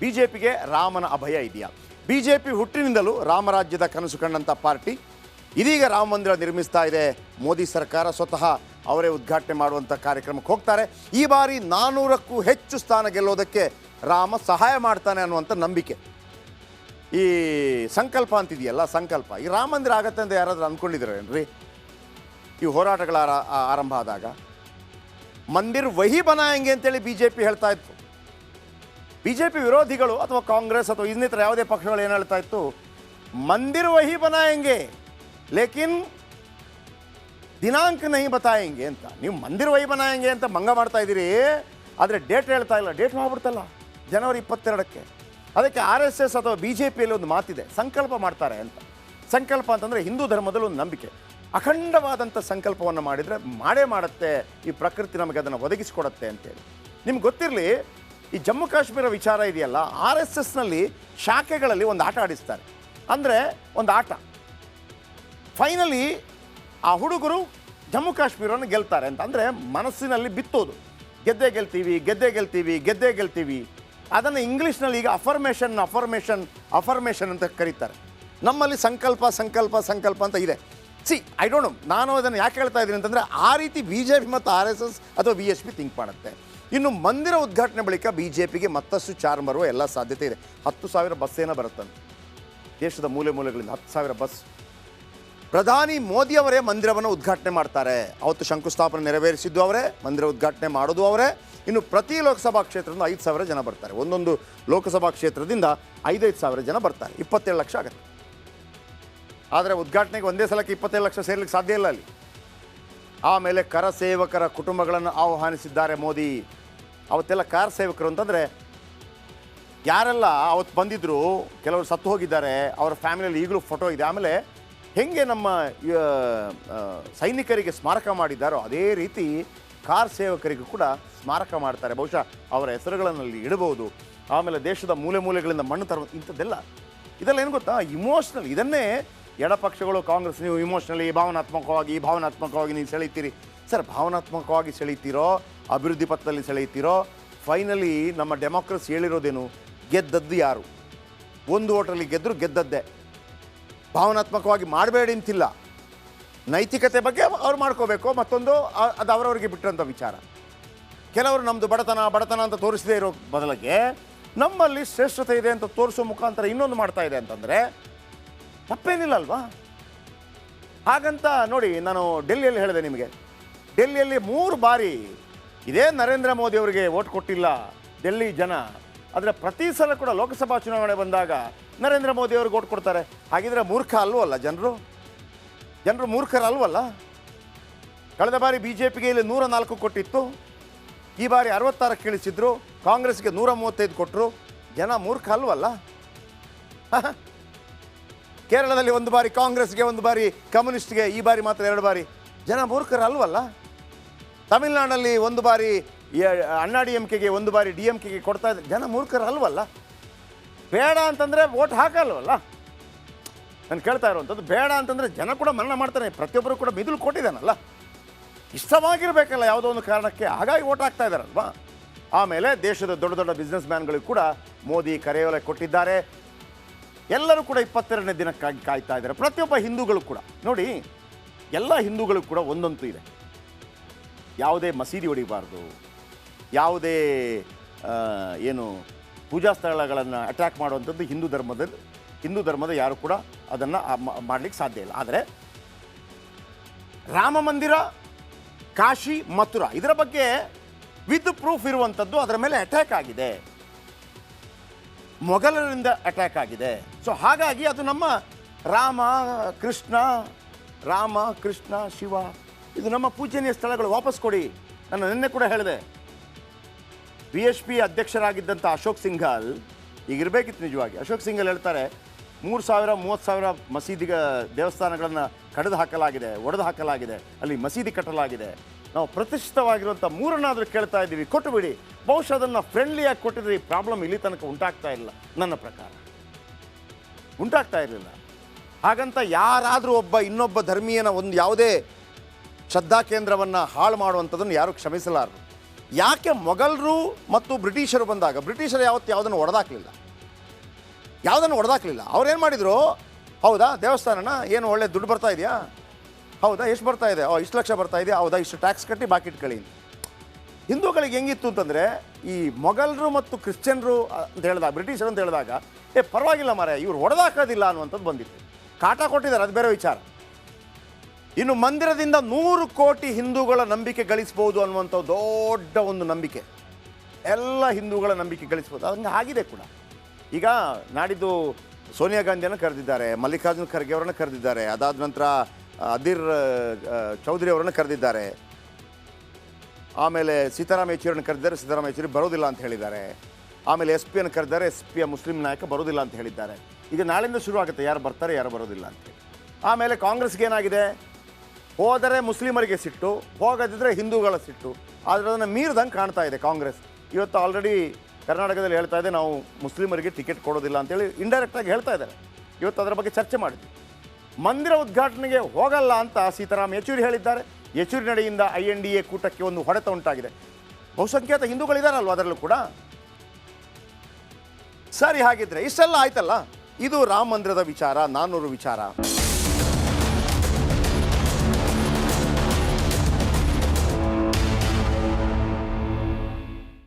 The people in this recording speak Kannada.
ಬಿ ಜೆ ಪಿಗೆ ರಾಮನ ಅಭಯ ಇದೆಯಾ? ಬಿ ಜೆ ಪಿ ಹುಟ್ಟಿನಿಂದಲೂ ರಾಮರಾಜ್ಯದ ಕನಸು ಕಂಡಂಥ ಪಾರ್ಟಿ. ಇದೀಗ ರಾಮ ಮಂದಿರ ನಿರ್ಮಿಸ್ತಾ ಇದೆ ಮೋದಿ ಸರ್ಕಾರ. ಸ್ವತಃ ಅವರೇ ಉದ್ಘಾಟನೆ ಮಾಡುವಂಥ ಕಾರ್ಯಕ್ರಮಕ್ಕೆ ಹೋಗ್ತಾರೆ. ಈ ಬಾರಿ 400ಕ್ಕೂ ಹೆಚ್ಚು ಸ್ಥಾನ ಗೆಲ್ಲೋದಕ್ಕೆ ರಾಮ ಸಹಾಯ ಮಾಡ್ತಾನೆ ಅನ್ನುವಂಥ ನಂಬಿಕೆ. ಈ ಸಂಕಲ್ಪ ಅಂತಿದೆಯಲ್ಲ, ಸಂಕಲ್ಪ ಈ ರಾಮ ಮಂದಿರ ಆಗತ್ತೆ ಅಂತ ಯಾರಾದರೂ ಅಂದ್ಕೊಂಡಿದ್ದೀರೇನ್ರಿ? ಈ ಹೋರಾಟಗಳ ಆರಂಭ ಆದಾಗ ಮಂದಿರ್ ವಹಿ ಬನಾಯಂಗೆ ಅಂತೇಳಿ ಬಿ ಜೆ ಪಿ ಹೇಳ್ತಾ ಇತ್ತು. ಬಿ ಜೆ ಪಿ ವಿರೋಧಿಗಳು ಅಥವಾ ಕಾಂಗ್ರೆಸ್ ಅಥವಾ ಇನ್ನಿತರ ಯಾವುದೇ ಪಕ್ಷಗಳು ಏನು ಹೇಳ್ತಾ ಇತ್ತು, ಮಂದಿರ್ ವಹಿ ಬನಾಯಂಗೆ ಲೇಕಿನ್ ದಿನಾಂಕ ನಹಿ ಬತಾಯಂಗೆ ಅಂತ. ನೀವು ಮಂದಿರ್ ವಹಿ ಬನಾಯಂಗೆ ಅಂತ ಭಂಗ ಮಾಡ್ತಾ ಇದ್ದೀರಿ, ಆದರೆ ಡೇಟ್ ಹೇಳ್ತಾ ಇಲ್ಲ. ಡೇಟ್ ಮಾಡ್ಬಿಡ್ತಲ್ಲ ಜನವರಿ 22ಕ್ಕೆ. ಅದಕ್ಕೆ RSS ಅಥವಾ ಬಿ ಜೆ ಪಿಯಲ್ಲಿ ಒಂದು ಮಾತಿದೆ, ಸಂಕಲ್ಪ ಮಾಡ್ತಾರೆ ಅಂತ. ಸಂಕಲ್ಪ ಅಂತಂದರೆ ಹಿಂದೂ ಧರ್ಮದಲ್ಲಿ ಒಂದು ನಂಬಿಕೆ. ಅಖಂಡವಾದಂಥ ಸಂಕಲ್ಪವನ್ನು ಮಾಡಿದರೆ ಮಾಡೇ ಮಾಡುತ್ತೆ ಈ ಪ್ರಕೃತಿ, ನಮಗೆ ಅದನ್ನು ಒದಗಿಸಿಕೊಡುತ್ತೆ ಅಂತೇಳಿ. ನಿಮ್ಗೆ ಗೊತ್ತಿರಲಿ, ಈ ಜಮ್ಮು ಕಾಶ್ಮೀರ ವಿಚಾರ ಇದೆಯಲ್ಲ, RSSನಲ್ಲಿ ಶಾಖೆಗಳಲ್ಲಿ ಒಂದು ಆಟ ಆಡಿಸ್ತಾರೆ. ಅಂದರೆ ಒಂದು ಆಟ, ಫೈನಲಿ ಆ ಹುಡುಗರು ಜಮ್ಮು ಕಾಶ್ಮೀರವನ್ನು ಗೆಲ್ತಾರೆ ಅಂತ. ಅಂದರೆ ಮನಸ್ಸಿನಲ್ಲಿ ಬಿತ್ತೋದು, ಗೆದ್ದೇ ಗೆಲ್ತೀವಿ ಗೆದ್ದೇ ಗೆಲ್ತೀವಿ ಗೆದ್ದೇ ಗೆಲ್ತೀವಿ. ಅದನ್ನು ಇಂಗ್ಲೀಷ್ನಲ್ಲಿ ಈಗ ಅಫರ್ಮೇಷನ್ ಅಂತ ಕರೀತಾರೆ. ನಮ್ಮಲ್ಲಿ ಸಂಕಲ್ಪ ಸಂಕಲ್ಪ ಸಂಕಲ್ಪ ಅಂತ ಇದೆ. ಐ ಡೋಂಟ್ ನೋ, ನಾನು ಅದನ್ನು ಯಾಕೆ ಹೇಳ್ತಾ ಇದ್ದೀನಿ ಅಂತಂದರೆ, ಆ ರೀತಿ ಬಿ ಜೆ ಪಿ ಮತ್ತು RSS ಅಥವಾ VSP ಥಿಂಕ್ ಮಾಡುತ್ತೆ. ಇನ್ನು ಮಂದಿರ ಉದ್ಘಾಟನೆ ಬಳಿಕ ಬಿ ಜೆ ಪಿಗೆ ಮತ್ತಷ್ಟು ಚಾರ್ಮ್ ಬರುವ ಎಲ್ಲ ಸಾಧ್ಯತೆ ಇದೆ. 10,000 ಬಸ್ ಏನೋ ಬರುತ್ತಂತೆ ದೇಶದ ಮೂಲೆ ಮೂಲೆಗಳಿಂದ, 10,000 ಬಸ್. ಪ್ರಧಾನಿ ಮೋದಿಯವರೇ ಮಂದಿರವನ್ನು ಉದ್ಘಾಟನೆ ಮಾಡ್ತಾರೆ. ಅವತ್ತು ಶಂಕುಸ್ಥಾಪನೆ ನೆರವೇರಿಸಿದ್ದು ಅವರೇ, ಮಂದಿರ ಉದ್ಘಾಟನೆ ಮಾಡೋದು ಅವರೇ. ಇನ್ನು ಪ್ರತಿ ಲೋಕಸಭಾ ಕ್ಷೇತ್ರದಿಂದ 5,000 ಜನ ಬರ್ತಾರೆ. ಒಂದೊಂದು ಲೋಕಸಭಾ ಕ್ಷೇತ್ರದಿಂದ 5,000 ಜನ ಬರ್ತಾರೆ. 27 ಲಕ್ಷ ಆಗುತ್ತೆ. ಆದರೆ ಉದ್ಘಾಟನೆಗೆ ಒಂದೇ ಸಲಕ್ಕೆ 27 ಲಕ್ಷ ಸೇರ್ಲಿಕ್ಕೆ ಸಾಧ್ಯ ಇಲ್ಲ ಅಲ್ಲಿ. ಆಮೇಲೆ ಕರ ಸೇವಕರ ಕುಟುಂಬಗಳನ್ನು ಆಹ್ವಾನಿಸಿದ್ದಾರೆ ಮೋದಿ. ಅವತ್ತೆಲ್ಲ ಕಾರ್ ಸೇವಕರು ಅಂತಂದರೆ ಯಾರೆಲ್ಲ ಅವತ್ತು ಬಂದಿದ್ದರು, ಕೆಲವರು ಸತ್ತು ಹೋಗಿದ್ದಾರೆ, ಅವರ ಫ್ಯಾಮಿಲಿಯಲ್ಲಿ ಈಗಲೂ ಫೋಟೋ ಇದೆ. ಆಮೇಲೆ ಹೆಂಗೆ ನಮ್ಮ ಸೈನಿಕರಿಗೆ ಸ್ಮಾರಕ ಮಾಡಿದ್ದಾರೋ ಅದೇ ರೀತಿ ಕಾರ್ ಸೇವಕರಿಗೂ ಕೂಡ ಸ್ಮಾರಕ ಮಾಡ್ತಾರೆ. ಬಹುಶಃ ಅವರ ಹೆಸರುಗಳನ್ನಲ್ಲಿ ಇಡಬಹುದು. ಆಮೇಲೆ ದೇಶದ ಮೂಲೆ ಮೂಲೆಗಳಿಂದ ಮಣ್ಣು ತರುವ ಇಂಥದ್ದೆಲ್ಲ, ಇದೆಲ್ಲ ಏನು ಗೊತ್ತಾ, ಇಮೋಷ್ನಲ್. ಇದನ್ನೇ ಎಡಪಕ್ಷಗಳು, ಕಾಂಗ್ರೆಸ್, ನೀವು ಇಮೋಷ್ನಲಿ ಭಾವನಾತ್ಮಕವಾಗಿ ನೀವು ಸೆಳೀತೀರಿ. ಸರ್, ಭಾವನಾತ್ಮಕವಾಗಿ ಸೆಳೀತೀರೋ, ಅಭಿವೃದ್ಧಿ ಪಥದಲ್ಲಿ ಸೆಳೀತೀರೋ, ಫೈನಲಿ ನಮ್ಮ ಡೆಮೋಕ್ರಸಿ ಹೇಳಿರೋದೇನು, ಗೆದ್ದದ್ದು ಯಾರು? ಒಂದು ಓಟಲ್ಲಿ ಗೆದ್ದರು ಗೆದ್ದದ್ದೇ. ಭಾವನಾತ್ಮಕವಾಗಿ ಮಾಡಬೇಡಿ ಅಂತಿಲ್ಲ. ನೈತಿಕತೆ ಬಗ್ಗೆ ಅವ್ರು ಮಾಡ್ಕೋಬೇಕು, ಮತ್ತೊಂದು ಅದು ಅವರವರಿಗೆ ಬಿಟ್ಟಂಥ ವಿಚಾರ. ಕೆಲವರು ನಮ್ಮದು ಬಡತನ ಅಂತ ತೋರಿಸದೇ ಇರೋ ಬದಲಿಗೆ ನಮ್ಮಲ್ಲಿ ಶ್ರೇಷ್ಠತೆ ಇದೆ ಅಂತ ತೋರಿಸೋ ಮುಖಾಂತರ ಇನ್ನೊಂದು ಮಾಡ್ತಾ ಇದೆ ಅಂತಂದರೆ ತಪ್ಪೇನಿಲ್ಲ ಅಲ್ವಾ? ಹಾಗಂತ ನೋಡಿ, ನಾನು ಡೆಲ್ಲಿಯಲ್ಲಿ ಹೇಳಿದೆ ನಿಮಗೆ, ಡೆಲ್ಲಿಯಲ್ಲಿ 3 ಬಾರಿ ಇದೇ ನರೇಂದ್ರ ಮೋದಿ ಅವರಿಗೆ ಓಟ್ ಕೊಟ್ಟಿಲ್ಲ ಡೆಲ್ಲಿ ಜನ. ಆದರೆ ಪ್ರತಿ ಸಲ ಕೂಡ ಲೋಕಸಭಾ ಚುನಾವಣೆ ಬಂದಾಗ ನರೇಂದ್ರ ಮೋದಿ ಅವ್ರಿಗೆ ಓಟ್ ಕೊಡ್ತಾರೆ. ಹಾಗಿದ್ರೆ ಮೂರ್ಖ ಅಲ್ವಲ್ಲ ಜನರು ಮೂರ್ಖರಲ್ವಲ್ಲ? ಕಳೆದ ಬಾರಿ BJPಗೆ ಇಲ್ಲಿ 104 ಕೊಟ್ಟಿತ್ತು, ಈ ಬಾರಿ 66 ಇಳಿಸಿದ್ರು, ಕಾಂಗ್ರೆಸ್ಗೆ 135 ಕೊಟ್ಟರು. ಜನ ಮೂರ್ಖ ಅಲ್ವಲ್ಲ? ಕೇರಳದಲ್ಲಿ 1 ಬಾರಿ ಕಾಂಗ್ರೆಸ್ಗೆ, 1 ಬಾರಿ ಕಮ್ಯುನಿಸ್ಟ್ಗೆ, ಈ ಬಾರಿ ಮಾತ್ರ 2 ಬಾರಿ. ಜನ ಮೂರ್ಖರಲ್ವಲ್ಲ? ತಮಿಳುನಾಡಲ್ಲಿ 1 ಬಾರಿ ಅಣ್ಣಾ DMKಗೆ, 1 ಬಾರಿ DMKಗೆ ಕೊಡ್ತಾ ಇದ್ದಾರೆ. ಜನ ಮೂರ್ಖರಲ್ವಲ್ಲ? ಬೇಡ ಅಂತಂದರೆ ವೋಟ್ ಹಾಕಲ್ವಲ್ಲ? ನಾನು ಕೇಳ್ತಾ ಇರುವಂಥದ್ದು, ಬೇಡ ಅಂತಂದರೆ ಜನ ಕೂಡ ಮನ್ನಾ ಮಾಡ್ತಾನೆ. ಪ್ರತಿಯೊಬ್ಬರು ಕೂಡ ಮಿದುಳು ಕೊಟ್ಟಿದ್ದಾನಲ್ಲ, ಇಷ್ಟವಾಗಿರಬೇಕಲ್ಲ ಯಾವುದೋ ಒಂದು ಕಾರಣಕ್ಕೆ, ಹಾಗಾಗಿ ವೋಟ್ ಹಾಕ್ತಾ ಇದ್ದಾರಲ್ವಾ? ಆಮೇಲೆ ದೇಶದ ದೊಡ್ಡ ದೊಡ್ಡ ಬಿಸ್ನೆಸ್ ಮ್ಯಾನ್ಗಳಿಗೂ ಕೂಡ ಮೋದಿ ಕರೆಯೋಲೆ ಕೊಟ್ಟಿದ್ದಾರೆ. ಎಲ್ಲರೂ ಕೂಡ 22ನೇ ದಿನಕ್ಕಾಗಿ ಕಾಯ್ತಾ ಇದ್ದಾರೆ. ಪ್ರತಿಯೊಬ್ಬ ಹಿಂದೂಗಳು ಕೂಡ ನೋಡಿ, ಎಲ್ಲ ಹಿಂದೂಗಳು ಕೂಡ ಒಂದಂತೂ ಇದೆ, ಯಾವುದೇ ಮಸೀದಿ ಹೊಡಿಬಾರ್ದು, ಯಾವುದೇ ಏನು ಪೂಜಾ ಸ್ಥಳಗಳನ್ನು ಅಟ್ಯಾಕ್ ಮಾಡುವಂಥದ್ದು ಹಿಂದೂ ಧರ್ಮದ ಯಾರು ಕೂಡ ಅದನ್ನು ಮಾಡಲಿಕ್ಕೆ ಸಾಧ್ಯ ಇಲ್ಲ. ಆದರೆ ರಾಮ ಮಂದಿರ, ಕಾಶಿ, ಮಥುರಾ ಇದರ ಬಗ್ಗೆ ವಿತ್ ಪ್ರೂಫ್ ಇರುವಂಥದ್ದು, ಅದರ ಮೇಲೆ ಅಟ್ಯಾಕ್ ಆಗಿದೆ, ಮೊಘಲರಿಂದ ಅಟ್ಯಾಕ್ ಆಗಿದೆ. ಸೊ ಹಾಗಾಗಿ ಅದು ನಮ್ಮ ರಾಮ ಕೃಷ್ಣ ಶಿವ, ಇದು ನಮ್ಮ ಪೂಜನೀಯ ಸ್ಥಳಗಳು, ವಾಪಸ್ ಕೊಡಿ. ನಾನು ನಿನ್ನೆ ಕೂಡ ಹೇಳಿದೆ, VSP ಅಧ್ಯಕ್ಷರಾಗಿದ್ದಂಥ ಅಶೋಕ್ ಸಿಂಘಾಲ್ ಈಗಿರಬೇಕಿತ್ತು ನಿಜವಾಗಿ. ಅಶೋಕ್ ಸಿಂಘಾಲ್ ಹೇಳ್ತಾರೆ, 30,000 ಮಸೀದಿ ದೇವಸ್ಥಾನಗಳನ್ನು ಒಡೆದು ಹಾಕಲಾಗಿದೆ, ಅಲ್ಲಿ ಮಸೀದಿ ಕಟ್ಟಲಾಗಿದೆ. ನಾವು ಪ್ರತಿಷ್ಠಿತವಾಗಿರುವಂಥ 3 ಕೇಳ್ತಾ ಇದ್ದೀವಿ, ಕೊಟ್ಟು ಬಿಡಿ. ಬಹುಶಃ ಅದನ್ನು ಫ್ರೆಂಡ್ಲಿಯಾಗಿ ಕೊಟ್ಟಿದ್ರೆ ಈ ಪ್ರಾಬ್ಲಮ್ ಇಲ್ಲಿ ತನಕ ಉಂಟಾಗ್ತಾ ಇಲ್ಲ, ನನ್ನ ಪ್ರಕಾರ ಉಂಟಾಗ್ತಾ ಇರಲಿಲ್ಲ. ಹಾಗಂತ ಯಾರಾದರೂ ಇನ್ನೊಬ್ಬ ಧರ್ಮೀಯನ ಒಂದು ಯಾವುದೇ ಶ್ರದ್ಧಾ ಕೇಂದ್ರವನ್ನು ಹಾಳು ಮಾಡುವಂಥದ್ದನ್ನು ಯಾರೂ ಕ್ಷಮಿಸಲಾರರು. ಯಾಕೆ ಮೊಘಲರು ಮತ್ತು ಬ್ರಿಟಿಷರು ಬಂದಾಗ ಬ್ರಿಟಿಷರು ಯಾವುದನ್ನು ಹೊಡೆದಾಕಲಿಲ್ಲ ಅವ್ರೇನು ಮಾಡಿದರು, ಹೌದಾ ದೇವಸ್ಥಾನನ ಏನು ಒಳ್ಳೆ ದುಡ್ಡು ಬರ್ತಾ ಇದೆಯಾ, ಹೌದಾ ಎಷ್ಟು ಬರ್ತಾ ಇದೆ, ಇಷ್ಟು ಲಕ್ಷ ಬರ್ತಾ ಇದೆಯಾ, ಹೌದಾ ಇಷ್ಟು ಟ್ಯಾಕ್ಸ್ ಕಟ್ಟಿ ಬಾಕಿ ಇಟ್ಕೊಳ್ಳಿ. ಹಿಂದೂಗಳಿಗೆ ಹೆಂಗಿತ್ತು ಅಂತಂದರೆ ಈ ಮೊಘಲರು ಮತ್ತು ಕ್ರಿಶ್ಚಿಯನ್ರು ಅಂತ ಹೇಳಿದಾಗ, ಬ್ರಿಟಿಷರು ಅಂತ ಹೇಳಿದಾಗ ಪರವಾಗಿಲ್ಲ ಮಾರೆ ಇವ್ರು ಹೊಡೆದಾಕೋದಿಲ್ಲ ಅನ್ನುವಂಥದ್ದು ಬಂದಿತ್ತು. ಕಾಟ ಕೊಟ್ಟಿದ್ದಾರೆ, ಅದು ಬೇರೆ ವಿಚಾರ. ಇನ್ನು ಮಂದಿರದಿಂದ 100 ಕೋಟಿ ಹಿಂದೂಗಳ ನಂಬಿಕೆ ಗಳಿಸ್ಬೋದು ಅನ್ನುವಂಥ ದೊಡ್ಡ ಒಂದು ನಂಬಿಕೆ, ಎಲ್ಲ ಹಿಂದೂಗಳ ನಂಬಿಕೆ ಗಳಿಸ್ಬೋದು. ಹಂಗೆ ಆಗಿದೆ ಕೂಡ. ಈಗ ನಾಡಿದ್ದು ಸೋನಿಯಾ ಗಾಂಧಿಯನ್ನು ಕರೆದಿದ್ದಾರೆ, ಮಲ್ಲಿಕಾರ್ಜುನ್ ಖರ್ಗೆ ಅವರನ್ನು ಕರೆದಿದ್ದಾರೆ, ಅದಾದ ನಂತರ ಅಧೀರ್ ಚೌಧರಿ ಅವರನ್ನು ಕರೆದಿದ್ದಾರೆ, ಆಮೇಲೆ ಸೀತಾರಾಮ್ ಯೆಚೂರಿಯನ್ನು ಕರೆದಿದ್ದಾರೆ, ಸೀತಾರಾಮ್ ಯೆಚೂರಿ ಬರೋದಿಲ್ಲ ಅಂತ ಹೇಳಿದ್ದಾರೆ, ಆಮೇಲೆ ಎಸ್ ಪಿಯನ್ನು ಕರೆದಿದ್ದಾರೆ, ಎಸ್ ಪಿಯ ಮುಸ್ಲಿಂ ನಾಯಕ ಬರೋದಿಲ್ಲ ಅಂತ ಹೇಳಿದ್ದಾರೆ. ಈಗ ನಾಳೆಯಿಂದ ಶುರು ಆಗುತ್ತೆ ಯಾರು ಬರ್ತಾರೆ ಯಾರು ಬರೋದಿಲ್ಲ ಅಂತೇಳಿ. ಆಮೇಲೆ ಕಾಂಗ್ರೆಸ್ಗೆ ಏನಾಗಿದೆ, ಹೋದರೆ ಮುಸ್ಲಿಮರಿಗೆ ಸಿಟ್ಟು, ಹೋಗದಿದ್ದರೆ ಹಿಂದೂಗಳ ಸಿಟ್ಟು. ಆದರೆ ಅದನ್ನು ಮೀರಿದಂಗೆ ಕಾಣ್ತಾ ಇದೆ ಕಾಂಗ್ರೆಸ್. ಇವತ್ತು ಆಲ್ರೆಡಿ ಕರ್ನಾಟಕದಲ್ಲಿ ಹೇಳ್ತಾ ಇದೆ ನಾವು ಮುಸ್ಲಿಮರಿಗೆ ಟಿಕೆಟ್ ಕೊಡೋದಿಲ್ಲ ಅಂತೇಳಿ ಇಂಡೈರೆಕ್ಟಾಗಿ ಹೇಳ್ತಾ ಇದ್ದಾರೆ. ಇವತ್ತು ಅದರ ಬಗ್ಗೆ ಚರ್ಚೆ ಮಾಡಿದ್ವಿ. ಮಂದಿರ ಉದ್ಘಾಟನೆಗೆ ಹೋಗಲ್ಲ ಅಂತ ಸೀತಾರಾಮ್ ಯೆಚೂರಿ ಹೇಳಿದ್ದಾರೆ. ಯೆಚೂರಿ ನಡೆಯಿಂದ INDA ಕೂಟಕ್ಕೆ ಒಂದು ಹೊಡೆತ ಉಂಟಾಗಿದೆ. ಬಹುಸಂಖ್ಯಾತ ಹಿಂದೂಗಳಿದಾರಲ್ವ ಅದರಲ್ಲೂ ಕೂಡ. ಸರಿ, ಹಾಗಿದ್ರೆ ಇಷ್ಟೆಲ್ಲ ಆಯ್ತಲ್ಲ, ಇದು ರಾಮ ಮಂದಿರದ ವಿಚಾರ, 400 ವಿಚಾರ.